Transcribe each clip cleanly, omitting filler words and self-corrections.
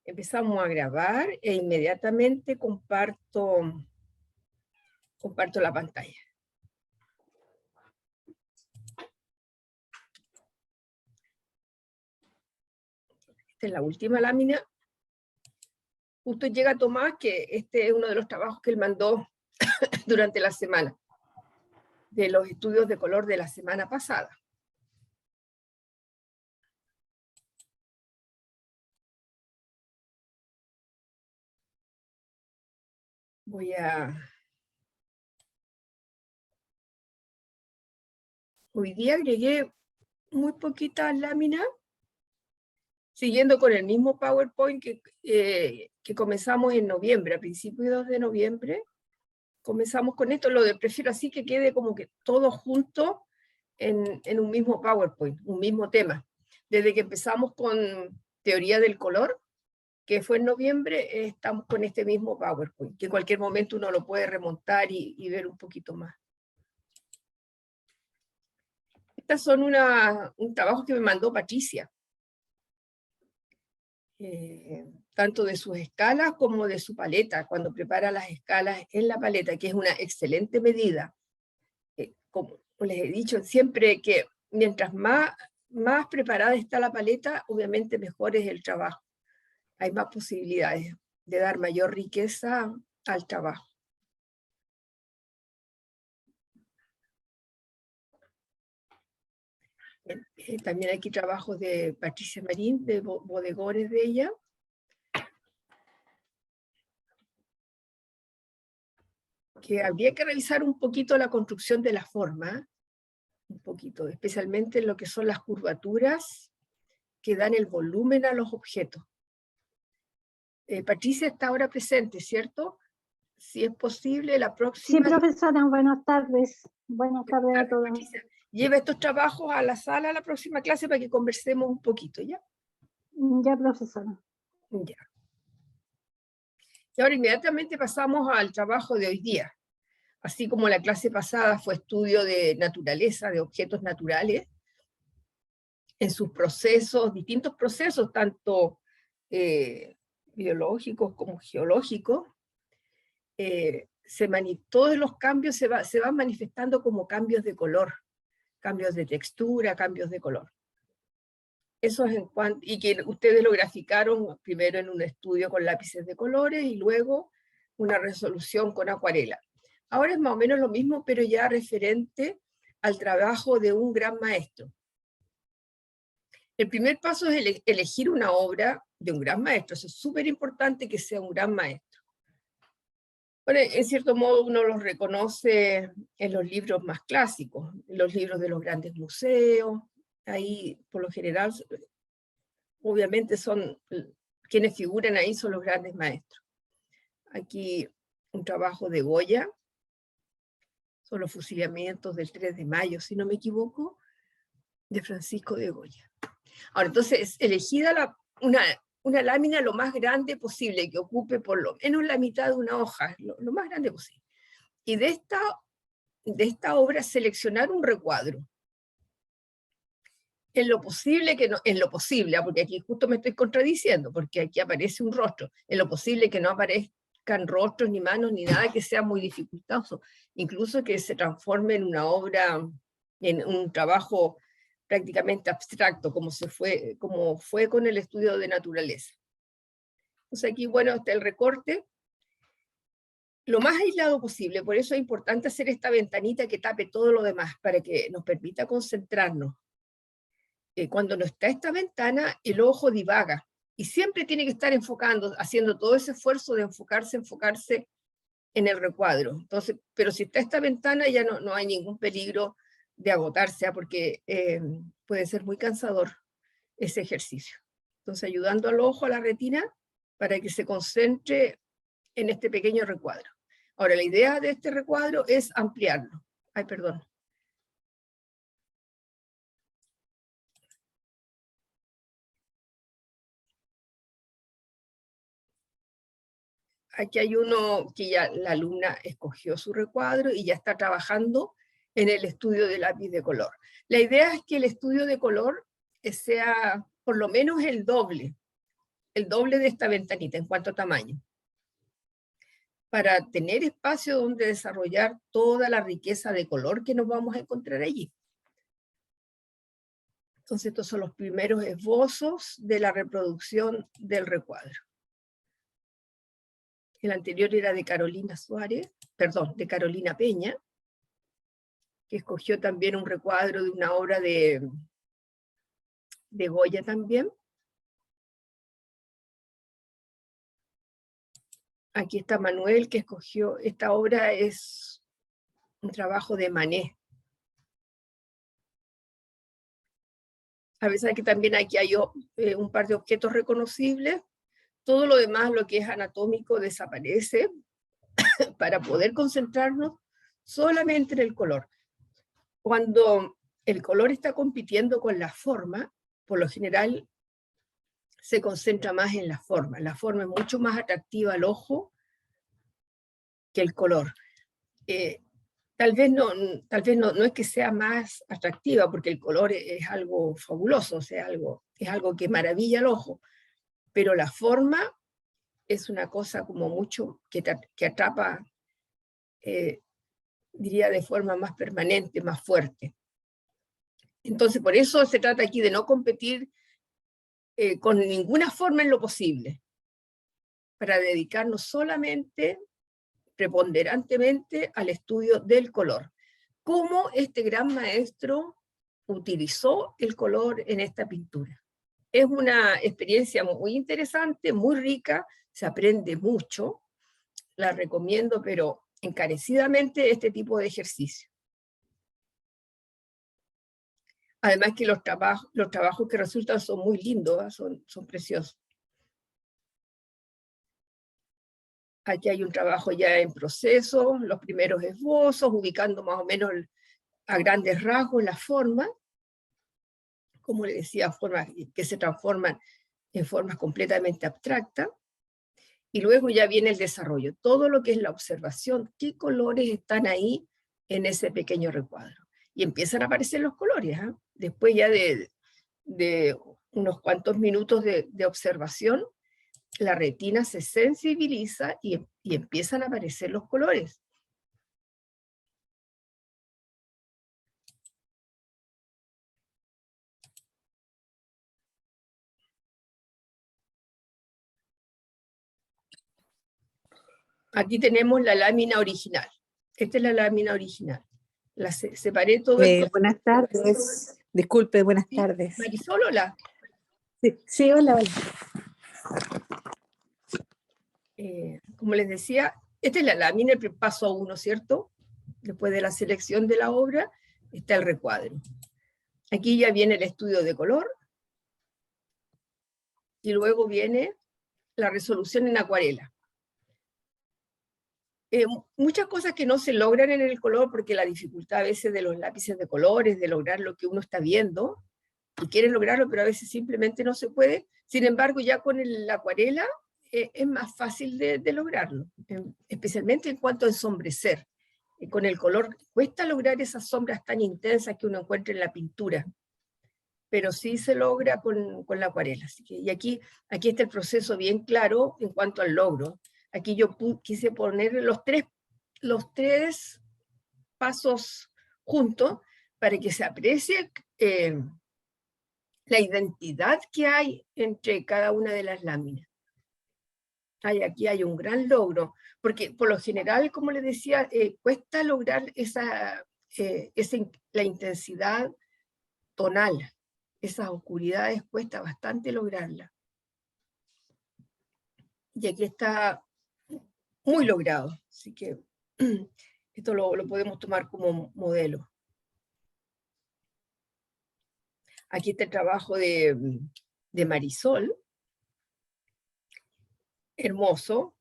Empezamos a grabar e inmediatamente comparto la pantalla. Esta es la última lámina. Justo llega Tomás, que este es uno de los trabajos que él mandó durante la semana, de los estudios de color de la semana pasada. Hoy día agregué muy poquitas láminas, siguiendo con el mismo PowerPoint que comenzamos en noviembre, a principios de noviembre. Comenzamos con esto, prefiero así que quede como que todo junto en un mismo PowerPoint, un mismo tema. Desde que empezamos con teoría del color, que fue en noviembre, estamos con este mismo PowerPoint, que en cualquier momento uno lo puede remontar y ver un poquito más. Estas son un trabajo que me mandó Patricia, tanto de sus escalas como de su paleta, cuando prepara las escalas en la paleta, que es una excelente medida. Como les he dicho siempre, que mientras más preparada está la paleta, obviamente mejor es el trabajo. Hay más posibilidades de dar mayor riqueza al trabajo. También aquí trabajos de Patricia Marín, de bodegones de ella. Que habría que revisar un poquito la construcción de la forma, un poquito, especialmente en lo que son las curvaturas que dan el volumen a los objetos. Patricia está ahora presente, ¿cierto? Si es posible, la próxima... Sí, profesora, buenas tardes. Buenas tardes a todos. Patricia, lleva estos trabajos a la sala a la próxima clase para que conversemos un poquito, ¿ya? Ya, profesora. Ya. Y ahora inmediatamente pasamos al trabajo de hoy día. Así como la clase pasada fue estudio de naturaleza, de objetos naturales, en sus procesos, distintos procesos, tanto biológicos como geológicos, todos los cambios se van manifestando como cambios de color, cambios de textura, cambios de color. Eso es y que ustedes lo graficaron primero en un estudio con lápices de colores y luego una resolución con acuarela. Ahora es más o menos lo mismo, pero ya referente al trabajo de un gran maestro. El primer paso es elegir una obra de un gran maestro. Eso es súper importante, que sea un gran maestro. Bueno, en cierto modo uno los reconoce en los libros más clásicos, en los libros de los grandes museos. Ahí, por lo general, obviamente quienes figuran ahí son los grandes maestros. Aquí un trabajo de Goya, son los fusilamientos del 3 de mayo, si no me equivoco, de Francisco de Goya. Ahora, entonces, elegida una lámina lo más grande posible, que ocupe por lo menos la mitad de una hoja, lo más grande posible. Y de esta obra seleccionar un recuadro. En lo posible porque aquí justo me estoy contradiciendo, porque aquí aparece un rostro, en lo posible que no aparezcan rostros, ni manos, ni nada que sea muy dificultoso, incluso que se transforme en una obra, en un trabajo prácticamente abstracto, como fue con el estudio de naturaleza. Entonces aquí, bueno, está el recorte, lo más aislado posible, por eso es importante hacer esta ventanita que tape todo lo demás, para que nos permita concentrarnos. Cuando no está esta ventana, el ojo divaga, y siempre tiene que estar haciendo todo ese esfuerzo de enfocarse en el recuadro. Entonces, pero si está esta ventana, ya no hay ningún peligro de agotarse, porque puede ser muy cansador ese ejercicio. Entonces, ayudando al ojo, a la retina, para que se concentre en este pequeño recuadro. Ahora, la idea de este recuadro es ampliarlo. Ay, perdón. Aquí hay uno que ya la alumna escogió su recuadro y ya está trabajando en el estudio de lápiz de color. La idea es que el estudio de color sea por lo menos el doble el doble de esta ventanita en cuanto a tamaño, para tener espacio donde desarrollar toda la riqueza de color que nos vamos a encontrar allí. Entonces estos son los primeros esbozos de la reproducción del recuadro. El anterior era de Carolina Suárez, perdón, de Carolina Peña, que escogió también un recuadro de una obra de Goya también. Aquí está Manuel, que escogió, esta obra es un trabajo de Manet. A pesar que también aquí hay un par de objetos reconocibles, todo lo demás, lo que es anatómico, desaparece para poder concentrarnos solamente en el color. Cuando el color está compitiendo con la forma, por lo general se concentra más en la forma. La forma es mucho más atractiva al ojo que el color. Tal vez no es que sea más atractiva, porque el color es algo fabuloso, o sea, es algo que maravilla al ojo, pero la forma es una cosa como mucho que atrapa, diría, de forma más permanente, más fuerte. Entonces, por eso se trata aquí de no competir con ninguna forma en lo posible, para dedicarnos solamente, preponderantemente, al estudio del color. Cómo este gran maestro utilizó el color en esta pintura. Es una experiencia muy interesante, muy rica, se aprende mucho, la recomiendo, pero encarecidamente, este tipo de ejercicio. Además que los trabajos que resultan son muy lindos, son preciosos. Aquí hay un trabajo ya en proceso, los primeros esbozos, ubicando más o menos a grandes rasgos la forma, como le decía, formas que se transforman en formas completamente abstractas. Y luego ya viene el desarrollo, todo lo que es la observación, qué colores están ahí en ese pequeño recuadro. Y empiezan a aparecer los colores, ¿eh? Después ya de unos cuantos minutos de observación, la retina se sensibiliza y empiezan a aparecer los colores. Aquí tenemos la lámina original. Esta es la lámina original. La separé todo. Buenas tardes. Disculpe, buenas tardes. Marisol, hola. Sí, hola, hola. Como les decía, esta es la lámina, el paso 1, ¿cierto? Después de la selección de la obra, está el recuadro. Aquí ya viene el estudio de color, y luego viene la resolución en acuarela. Muchas cosas que no se logran en el color, porque la dificultad a veces de los lápices de colores, de lograr lo que uno está viendo, y quieren lograrlo, pero a veces simplemente no se puede. Sin embargo, ya con la acuarela es más fácil de lograrlo, especialmente en cuanto a ensombrecer. Con el color cuesta lograr esas sombras tan intensas que uno encuentra en la pintura, pero sí se logra con la acuarela. Así que, y aquí está el proceso bien claro en cuanto al logro. Aquí yo quise poner los tres pasos juntos para que se aprecie la identidad que hay entre cada una de las láminas. Aquí hay un gran logro, porque por lo general, como les decía, cuesta lograr la intensidad tonal. Esas oscuridades cuesta bastante lograrla. Y aquí está muy logrado, así que esto lo podemos tomar como modelo. Aquí está el trabajo de Marisol, hermoso,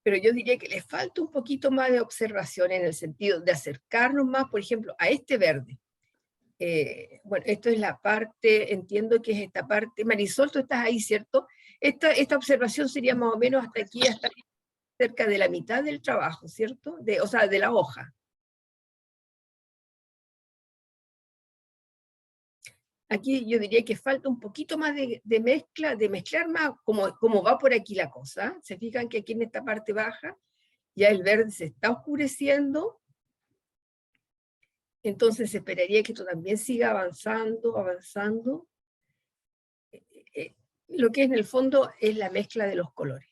pero yo diría que le falta un poquito más de observación en el sentido de acercarnos más, por ejemplo, a este verde. Bueno, esto es la parte, entiendo que es esta parte. Marisol, tú estás ahí, ¿cierto? Esta observación sería más o menos hasta aquí, hasta cerca de la mitad del trabajo, ¿cierto? O sea, de la hoja. Aquí yo diría que falta un poquito más de mezcla, de mezclar más como va por aquí la cosa. Se fijan que aquí en esta parte baja ya el verde se está oscureciendo. Entonces esperaría que esto también siga avanzando, avanzando. Lo que en el fondo es la mezcla de los colores.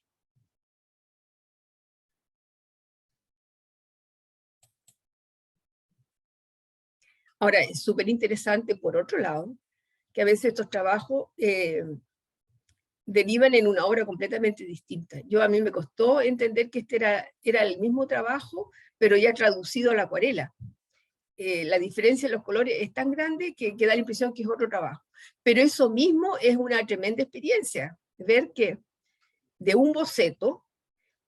Ahora, es súper interesante, por otro lado, que a veces estos trabajos derivan en una obra completamente distinta. A mí me costó entender que este era el mismo trabajo, pero ya traducido a la acuarela. La diferencia en los colores es tan grande que da la impresión que es otro trabajo. Pero eso mismo es una tremenda experiencia, ver que de un boceto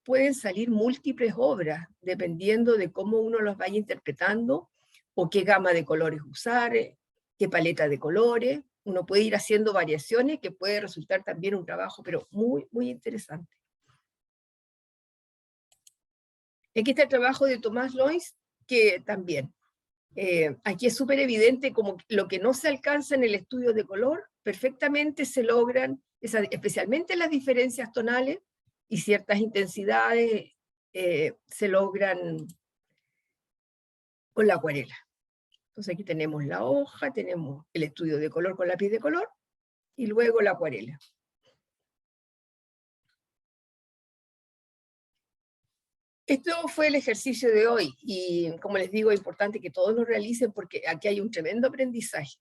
pueden salir múltiples obras, dependiendo de cómo uno los vaya interpretando, o qué gama de colores usar, qué paleta de colores. Uno puede ir haciendo variaciones que puede resultar también un trabajo, pero muy, muy interesante. Aquí está el trabajo de Tomás Lois, que también, aquí es súper evidente como lo que no se alcanza en el estudio de color, perfectamente se logran, especialmente las diferencias tonales y ciertas intensidades, se logran con la acuarela. Entonces aquí tenemos la hoja, tenemos el estudio de color con lápiz de color, y luego la acuarela. Esto fue el ejercicio de hoy, y como les digo, es importante que todos lo realicen porque aquí hay un tremendo aprendizaje.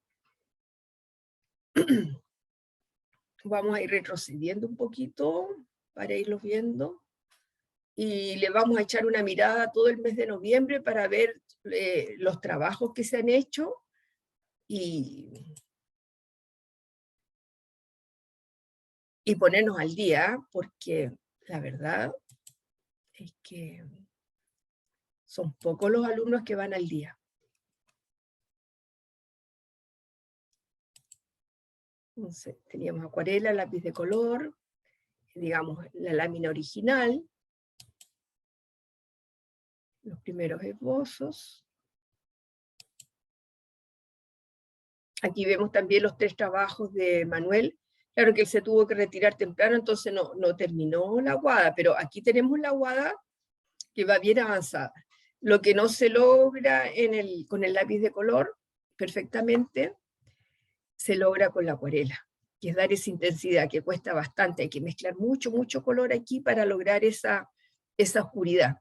Vamos a ir retrocediendo un poquito para irlos viendo, y le vamos a echar una mirada todo el mes de noviembre para ver los trabajos que se han hecho, y ponernos al día, porque la verdad es que son pocos los alumnos que van al día. Entonces, teníamos acuarela, lápiz de color, digamos, la lámina original, los primeros esbozos. Aquí vemos también los 3 trabajos de Manuel. Claro que él se tuvo que retirar temprano, entonces no terminó la aguada, pero aquí tenemos la aguada que va bien avanzada. Lo que no se logra con el lápiz de color perfectamente, se logra con la acuarela, que es dar esa intensidad que cuesta bastante. Hay que mezclar mucho, mucho color aquí para lograr esa oscuridad.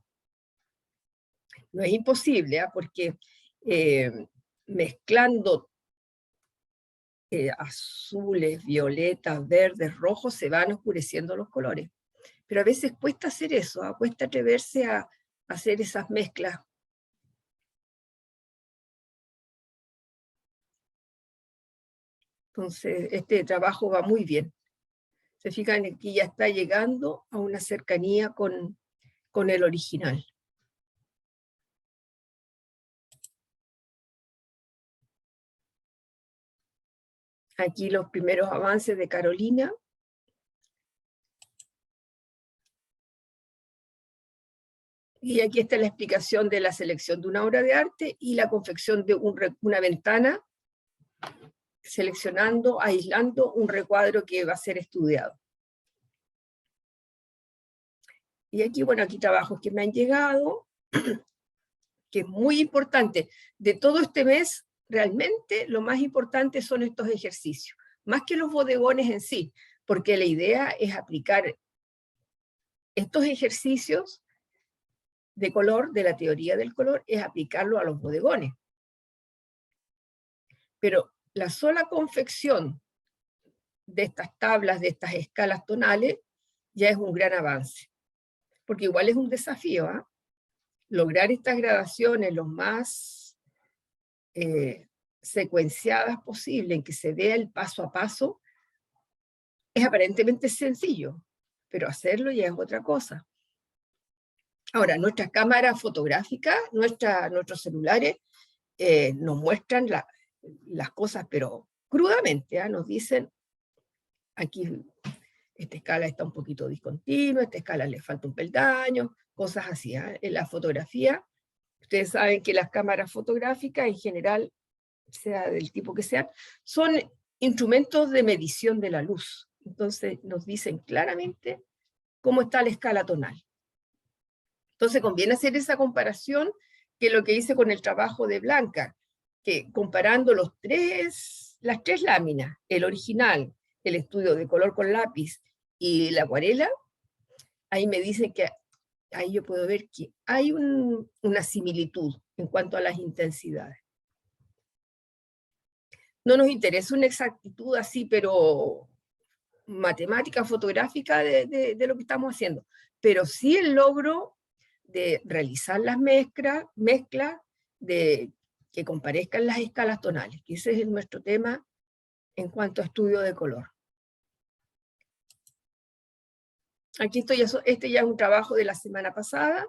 No es imposible, porque mezclando azules, violetas, verdes, rojos, se van oscureciendo los colores. Pero a veces cuesta hacer eso, cuesta atreverse a hacer esas mezclas. Entonces, este trabajo va muy bien. Se fijan, aquí ya está llegando a una cercanía con el original. Aquí los primeros avances de Carolina. Y aquí está la explicación de la selección de una obra de arte y la confección de una ventana, seleccionando, aislando un recuadro que va a ser estudiado. Y aquí, bueno, aquí trabajos que me han llegado, que es muy importante. De todo este mes, realmente lo más importante son estos ejercicios, más que los bodegones en sí, porque la idea es aplicar estos ejercicios de color, de la teoría del color, es aplicarlo a los bodegones. Pero la sola confección de estas tablas, de estas escalas tonales, ya es un gran avance. Porque igual es un desafío, lograr estas gradaciones lo más secuenciadas posible, en que se vea el paso a paso, es aparentemente sencillo, pero hacerlo ya es otra cosa. Ahora, nuestras cámaras fotográficas, nuestros celulares, nos muestran las cosas, pero crudamente, nos dicen, aquí esta escala está un poquito discontinua, esta escala le falta un peldaño, cosas así. En la fotografía, ustedes saben que las cámaras fotográficas en general sea del tipo que sea, son instrumentos de medición de la luz. Entonces nos dicen claramente cómo está la escala tonal. Entonces conviene hacer esa comparación que lo que hice con el trabajo de Blanca, que comparando las tres láminas, el original, el estudio de color con lápiz y la acuarela, ahí me dicen que ahí yo puedo ver que hay una similitud en cuanto a las intensidades. No nos interesa una exactitud así, pero matemática, fotográfica de lo que estamos haciendo, pero sí el logro de realizar las mezclas, de que comparezcan las escalas tonales, que ese es nuestro tema en cuanto a estudio de color. Aquí este ya es un trabajo de la semana pasada,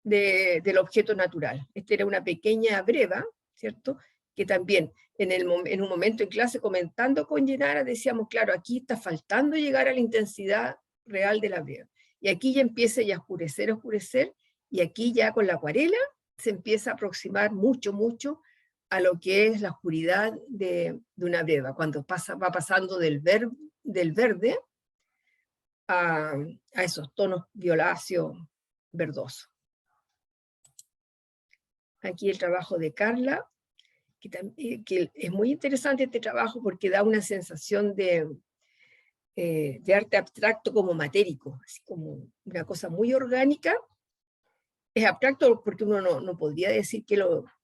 del objeto natural. Este era una pequeña breva, ¿cierto? Que también en un momento en clase comentando con Yenara decíamos, claro, aquí está faltando llegar a la intensidad real de la breva. Y aquí ya empieza a oscurecer, y aquí ya con la acuarela se empieza a aproximar mucho a lo que es la oscuridad de una breva, cuando va pasando del verde a esos tonos violáceos, verdosos. Aquí el trabajo de Carla, que es muy interesante este trabajo porque da una sensación de arte abstracto como matérico, así como una cosa muy orgánica. Es abstracto porque uno no podría decir qué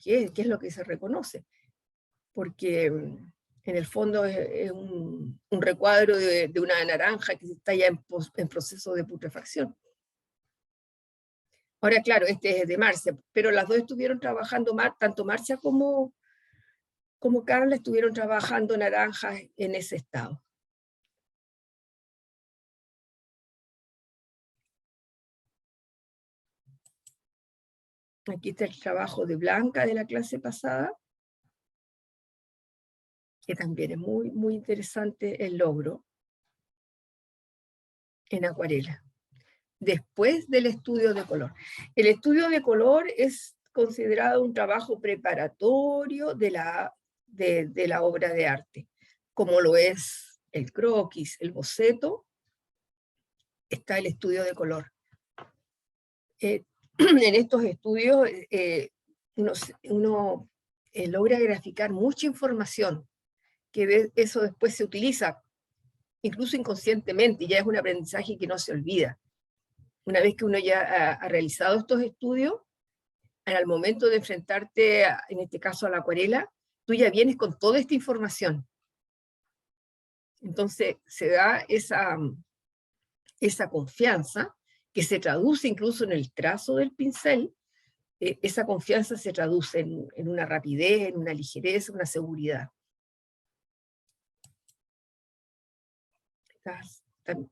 es lo que se reconoce, porque en el fondo es un recuadro de una naranja que está ya en proceso de putrefacción. Ahora, claro, este es de Marcia, pero las dos estuvieron trabajando, tanto Marcia como Carla estuvieron trabajando naranjas en ese estado. Aquí está el trabajo de Blanca de la clase pasada, que también es muy interesante el logro en acuarela. Después del estudio de color. El estudio de color es considerado un trabajo preparatorio de la obra de arte, como lo es el croquis, el boceto, está el estudio de color. En estos estudios uno logra graficar mucha información, que eso después se utiliza, incluso inconscientemente, y ya es un aprendizaje que no se olvida. Una vez que uno ya ha realizado estos estudios, al momento de enfrentarte, en este caso a la acuarela, tú ya vienes con toda esta información. Entonces se da esa confianza que se traduce incluso en el trazo del pincel. Esa confianza se traduce en una rapidez, en una ligereza, una seguridad.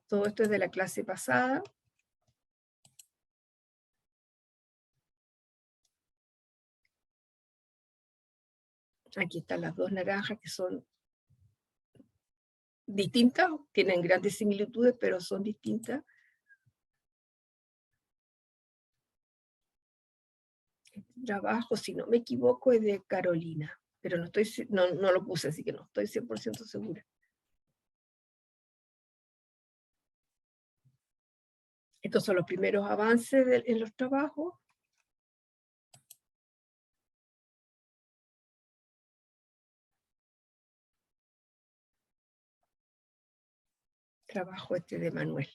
Todo esto es de la clase pasada. Aquí están las dos naranjas que son distintas, tienen grandes similitudes, pero son distintas. Este trabajo, si no me equivoco, es de Carolina, pero no lo puse, así que no estoy 100% segura. Estos son los primeros avances en los trabajos. Trabajo este de Manuel.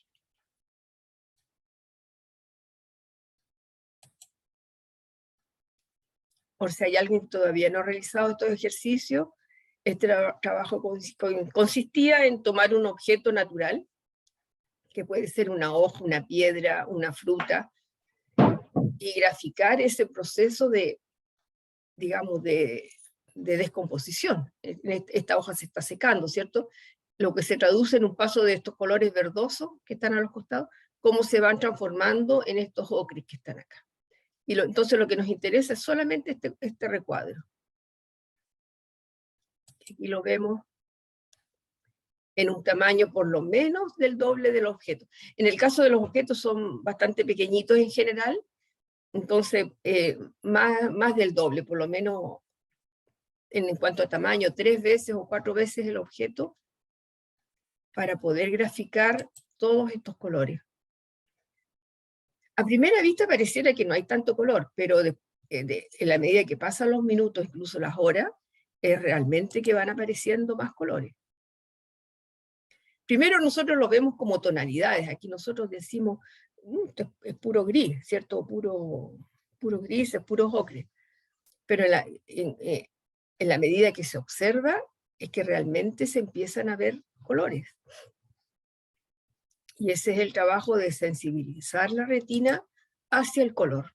Por si hay alguien que todavía no ha realizado estos ejercicios, este trabajo consistía en tomar un objeto natural, que puede ser una hoja, una piedra, una fruta, y graficar ese proceso de, digamos, de descomposición. Esta hoja se está secando, ¿cierto? Lo que se traduce en un paso de estos colores verdosos que están a los costados, cómo se van transformando en estos ocres que están acá. Y entonces lo que nos interesa es solamente este recuadro. Aquí lo vemos en un tamaño por lo menos del doble del objeto. En el caso de los objetos son bastante pequeñitos en general, entonces más del doble, por lo menos en cuanto a tamaño, 3 veces o 4 veces el objeto para poder graficar todos estos colores. A primera vista pareciera que no hay tanto color, pero en la medida que pasan los minutos, incluso las horas, es realmente que van apareciendo más colores. Primero nosotros lo vemos como tonalidades. Aquí nosotros decimos, esto es puro gris, ¿cierto? Puro gris, es puro ocre. Pero en la medida que se observa, es que realmente se empiezan a ver colores. Y ese es el trabajo de sensibilizar la retina hacia el color.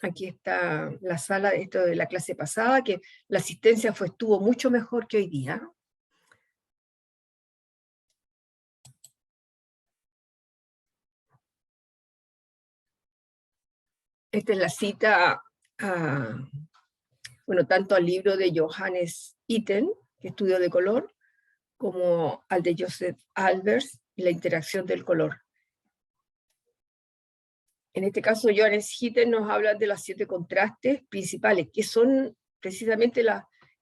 Aquí está la sala esto de la clase pasada, que la asistencia estuvo mucho mejor que hoy día. Esta es la cita bueno, tanto al libro de Johannes Itten, que estudio de color, como al de Joseph Albers, La interacción del color. En este caso, Johannes Itten nos habla de los 7 contrastes principales, que son precisamente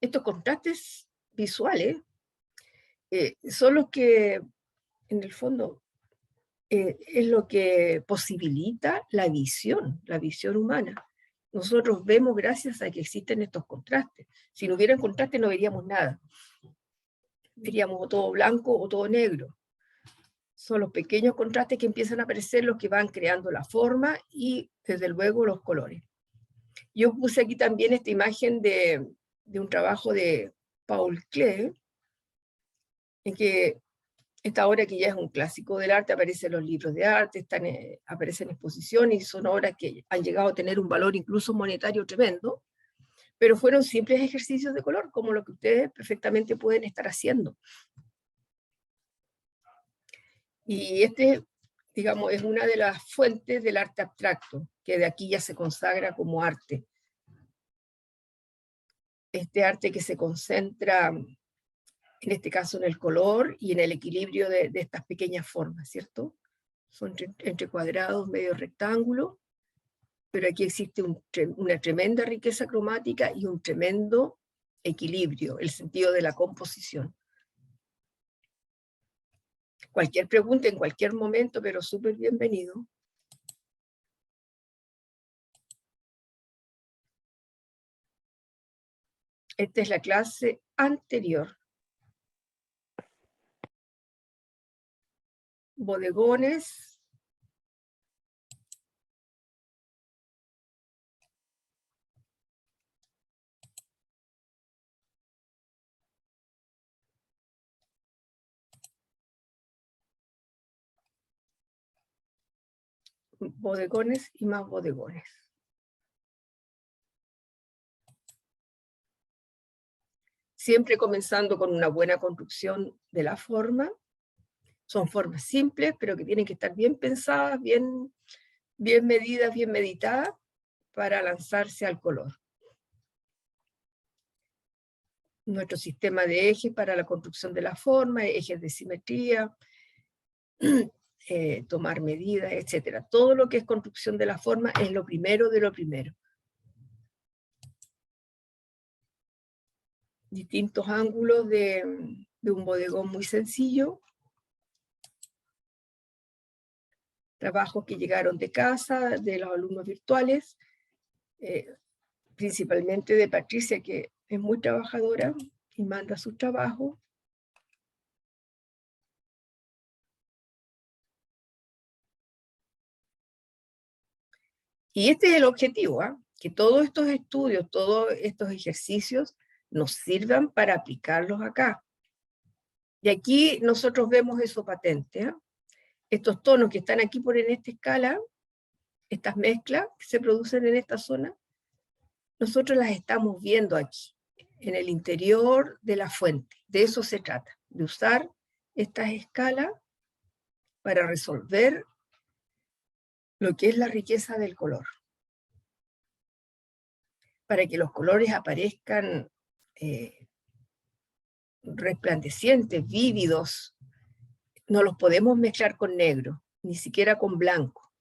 estos contrastes visuales, son los que, en el fondo, es lo que posibilita la visión humana. Nosotros vemos gracias a que existen estos contrastes. Si no hubieran contrastes no veríamos nada. Veríamos o todo blanco o todo negro. Son los pequeños contrastes que empiezan a aparecer los que van creando la forma y, desde luego, los colores. Yo puse aquí también esta imagen de un trabajo de Paul Klee, en que esta obra, que ya es un clásico del arte, aparece en los libros de arte, aparece en exposiciones, y son obras que han llegado a tener un valor incluso monetario tremendo, pero fueron simples ejercicios de color, como lo que ustedes perfectamente pueden estar haciendo. Y digamos, es una de las fuentes del arte abstracto, que de aquí ya se consagra como arte. Este arte que se concentra, en este caso, en el color y en el equilibrio de estas pequeñas formas, ¿cierto? Son entre cuadrados, medio rectángulo, pero aquí existe una tremenda riqueza cromática y un tremendo equilibrio, el sentido de la composición. Cualquier pregunta en cualquier momento, pero súper bienvenido. Esta es la clase anterior. Bodegones. Bodegones y más bodegones. Siempre comenzando con una buena construcción de la forma. Son formas simples, pero que tienen que estar bien pensadas, bien medidas, bien meditadas, para lanzarse al color. Nuestro sistema de ejes para la construcción de la forma, ejes de simetría, tomar medidas, etc. Todo lo que es construcción de la forma es lo primero de lo primero. Distintos ángulos de un bodegón muy sencillo. Trabajos que llegaron de casa, de los alumnos virtuales, principalmente de Patricia, que es muy trabajadora y manda sus trabajos. Y este es el objetivo, que todos estos estudios, todos estos ejercicios nos sirvan para aplicarlos acá. Y aquí nosotros vemos eso patente. Estos tonos que están aquí en esta escala, estas mezclas que se producen en esta zona, nosotros las estamos viendo aquí, en el interior de la fuente. De eso se trata, de usar estas escalas para resolver lo que es la riqueza del color. Para que los colores aparezcan resplandecientes, vívidos, no los podemos mezclar con negro, ni siquiera con blanco,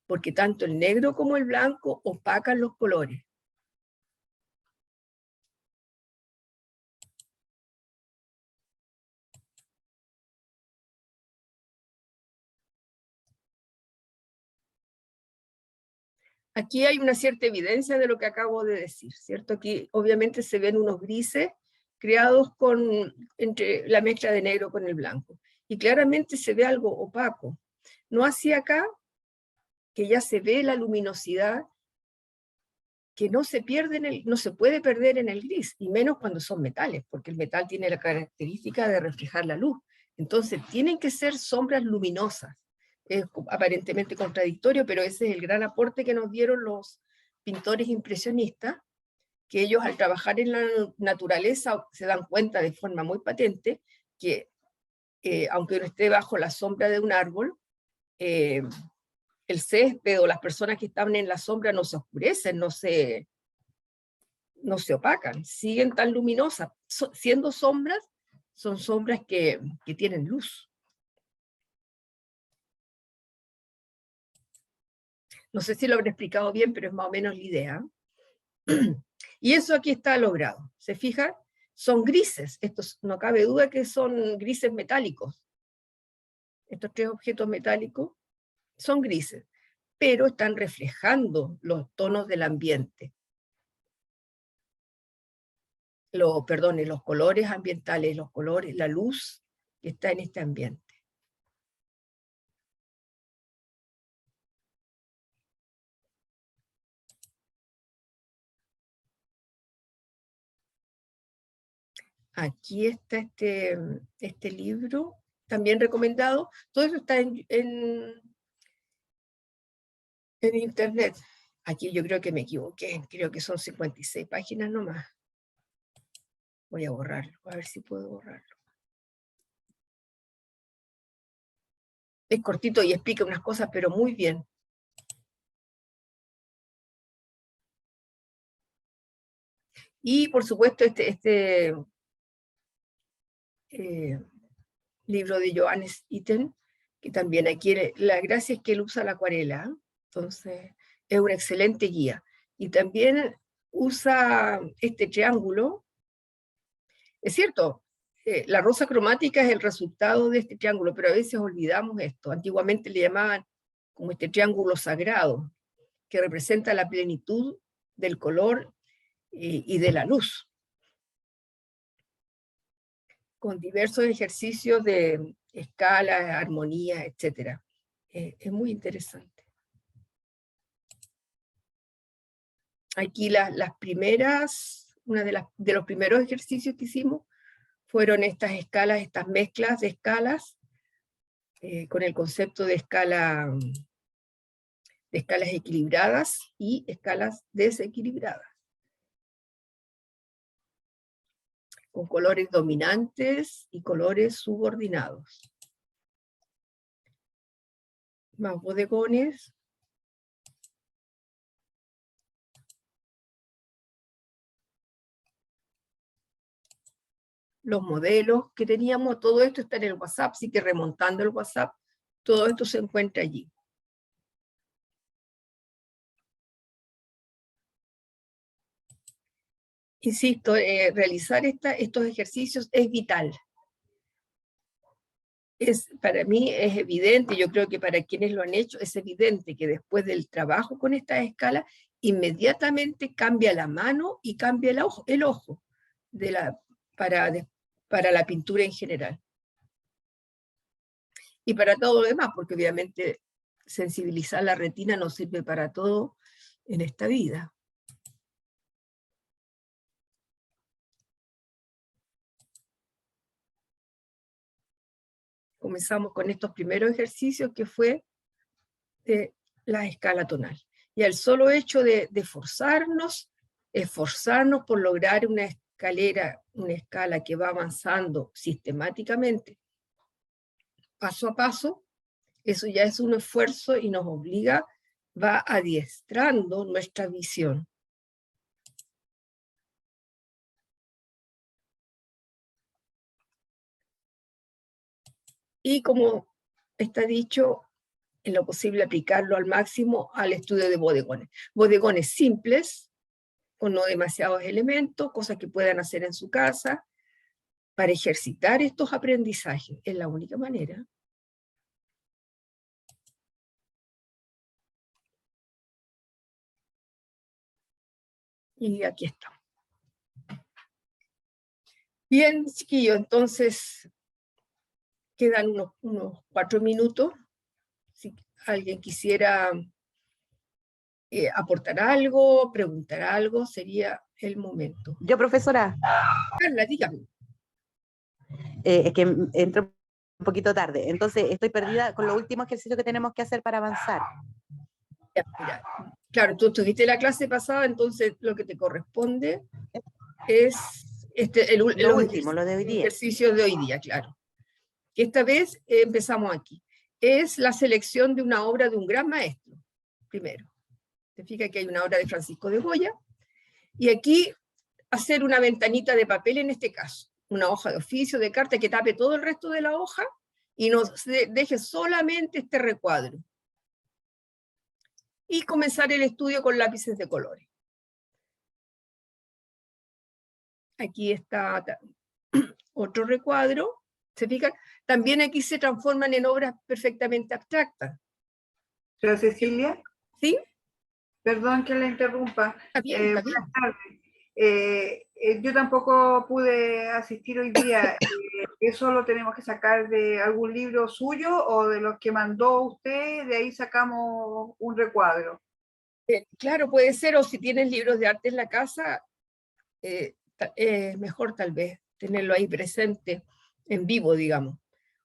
porque tanto el negro como el blanco opacan los colores. Aquí hay una cierta evidencia de lo que acabo de decir, ¿cierto? Aquí obviamente se ven unos grises creados entre la mezcla de negro con el blanco. Y claramente se ve algo opaco. No así acá, que ya se ve la luminosidad que no se pierde no se puede perder en el gris, y menos cuando son metales, porque el metal tiene la característica de reflejar la luz. Entonces tienen que ser sombras luminosas. Es aparentemente contradictorio, pero ese es el gran aporte que nos dieron los pintores impresionistas, que ellos al trabajar en la naturaleza se dan cuenta de forma muy patente que aunque uno esté bajo la sombra de un árbol, el césped o las personas que están en la sombra no se oscurecen, no se opacan, siguen tan luminosas. Siendo sombras, son sombras que tienen luz. No sé si lo habré explicado bien, pero es más o menos la idea. Y eso aquí está logrado. ¿Se fija? Son grises. Estos, no cabe duda que son grises metálicos. Estos tres objetos metálicos son grises, pero están reflejando los tonos del ambiente. Los colores ambientales, los colores, la luz que está en este ambiente. Aquí está este libro, también recomendado. Todo eso está en internet. Aquí yo creo que me equivoqué, creo que son 56 páginas nomás. Voy a borrarlo, a ver si puedo borrarlo. Es cortito y explica unas cosas, pero muy bien. Y por supuesto este libro de Johannes Itten, que también aquí la gracia es que él usa la acuarela, entonces es una excelente guía. Y también usa este triángulo. Es cierto, la rosa cromática es el resultado de este triángulo, pero a veces olvidamos esto. Antiguamente le llamaban como este triángulo sagrado, que representa la plenitud del color y de la luz, con diversos ejercicios de escala, armonía, etc. Es muy interesante. Aquí las primeras, de los primeros ejercicios que hicimos fueron estas escalas, estas mezclas de escalas, con el concepto de escalas equilibradas y escalas desequilibradas, con colores dominantes y colores subordinados. Más bodegones. Los modelos que teníamos, todo esto está en el WhatsApp, así que remontando el WhatsApp, todo esto se encuentra allí. Insisto, realizar estos ejercicios es vital. Para mí es evidente, yo creo que para quienes lo han hecho, es evidente que después del trabajo con esta escala, inmediatamente cambia la mano y cambia el ojo para la pintura en general. Y para todo lo demás, porque obviamente sensibilizar la retina nos sirve para todo en esta vida. Comenzamos con estos primeros ejercicios que fue la escala tonal. Y al solo hecho de esforzarnos por lograr una escala que va avanzando sistemáticamente, paso a paso, eso ya es un esfuerzo y nos obliga, va adiestrando nuestra visión. y como está dicho, en lo posible aplicarlo al máximo al estudio de bodegones. Bodegones simples, con no demasiados elementos, cosas que puedan hacer en su casa, para ejercitar estos aprendizajes. Es la única manera. Y aquí está. Bien, chiquillos, entonces quedan unos 4 minutos. Si alguien quisiera aportar algo, preguntar algo, sería el momento. Yo, profesora, Carla, dígame. es que entré un poquito tarde, entonces estoy perdida con los últimos ejercicios que tenemos que hacer para avanzar. Ya, mira, claro, tú tuviste la clase pasada, entonces lo que te corresponde es Lo último, lo de hoy día. ejercicios de hoy día, claro. Que esta vez empezamos aquí. Es la selección de una obra de un gran maestro, primero. Te fijas que hay una obra de Francisco de Goya, y aquí hacer una ventanita de papel en este caso, una hoja de oficio, de carta, que tape todo el resto de la hoja y nos deje solamente este recuadro. Y comenzar el estudio con lápices de colores. Aquí está otro recuadro, ¿se fijan? También aquí se transforman en obras perfectamente abstractas. Señora Cecilia, ¿Sí? perdón que la interrumpa. Está bien, está bien. Buenas tardes. Yo tampoco pude asistir hoy día. ¿Eso lo tenemos que sacar de algún libro suyo o de los que mandó usted? De ahí sacamos un recuadro. Claro, puede ser, o si tienes libros de arte en la casa, mejor tal vez tenerlo ahí presente, en vivo, digamos.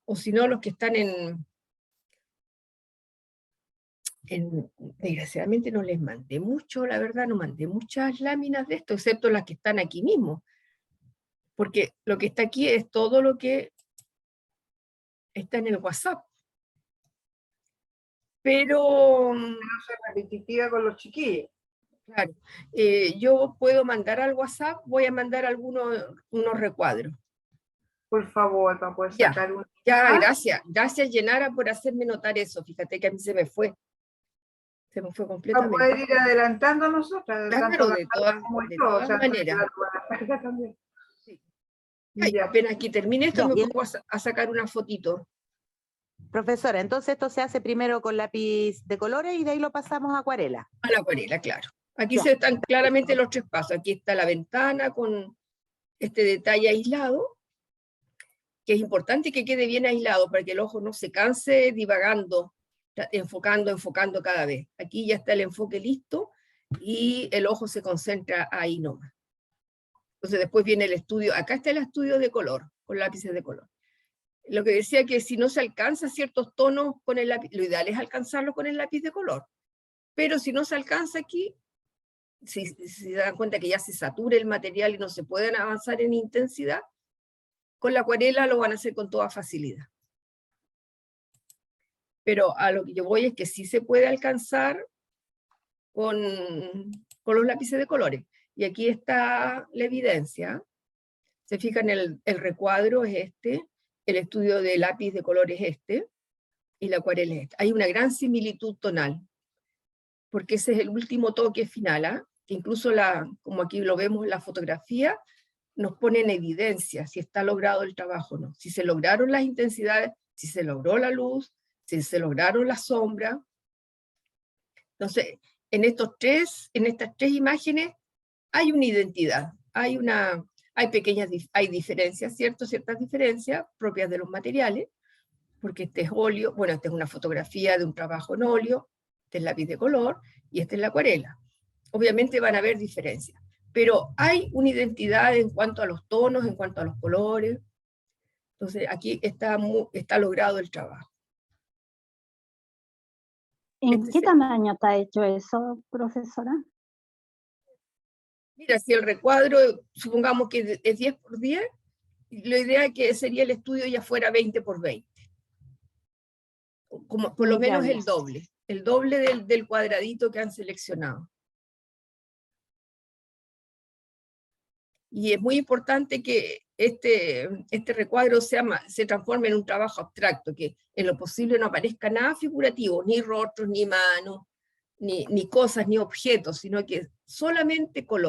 O si no, los que están desgraciadamente no les mandé mucho, la verdad, no mandé muchas láminas de esto, excepto las que están aquí mismo. Porque lo que está aquí es todo lo que está en el WhatsApp. Pero, No soy repetitiva con los chiquillos. claro, yo puedo mandar al WhatsApp, voy a mandar unos recuadros. Por favor, para poder Ya, sacar un... ya, ¿Ah? gracias Yenara por hacerme notar eso, fíjate que a mí se me fue Para completamente. poder ir adelantando nosotros, Claro, tanto de todas maneras. también. Sí. Ay, Ya. apenas aquí termine esto, Ya, me bien. pongo a sacar una fotito. Profesora, entonces esto se hace primero con lápiz de colores y de ahí lo pasamos a acuarela. A la acuarela, claro. Aquí Ya. se están claramente los 3 pasos. Aquí está la ventana con este detalle aislado, que es importante que quede bien aislado para que el ojo no se canse divagando, enfocando cada vez. Aquí ya está el enfoque listo y el ojo se concentra ahí nomás. Entonces después viene el estudio. Acá está el estudio de color, con lápices de color. Lo que decía que si no se alcanza ciertos tonos con el lápiz, lo ideal es alcanzarlo con el lápiz de color. Pero si no se alcanza aquí, si se dan cuenta que ya se satura el material y no se pueden avanzar en intensidad, con la acuarela lo van a hacer con toda facilidad. Pero a lo que yo voy es que sí se puede alcanzar con los lápices de colores. Y aquí está la evidencia. Se fijan, el recuadro es este, el estudio de lápiz de color es este, y la acuarela es esta. Hay una gran similitud tonal, porque ese es el último toque final, ¿eh? Que incluso, como aquí lo vemos en la fotografía, nos pone en evidencia si está logrado el trabajo o no, si se lograron las intensidades, si se logró la luz, si se lograron las sombras. Entonces, en estas tres imágenes hay una identidad, hay diferencias, ¿cierto? Ciertas diferencias propias de los materiales, porque este es óleo, bueno, esta es una fotografía de un trabajo en óleo, este es lápiz de color, y esta es la acuarela. Obviamente van a haber diferencias, pero hay una identidad en cuanto a los tonos, en cuanto a los colores. Entonces aquí está logrado el trabajo. ¿En qué tamaño está hecho eso, profesora? Mira, si el recuadro, supongamos que es 10 por 10, la idea es que sería el estudio ya fuera 20 por 20. Como, por lo menos el doble del cuadradito que han seleccionado. Y es muy importante que este recuadro se transforme en un trabajo abstracto, que en lo posible no aparezca nada figurativo, ni rostros, ni manos, ni cosas, ni objetos, sino que solamente color.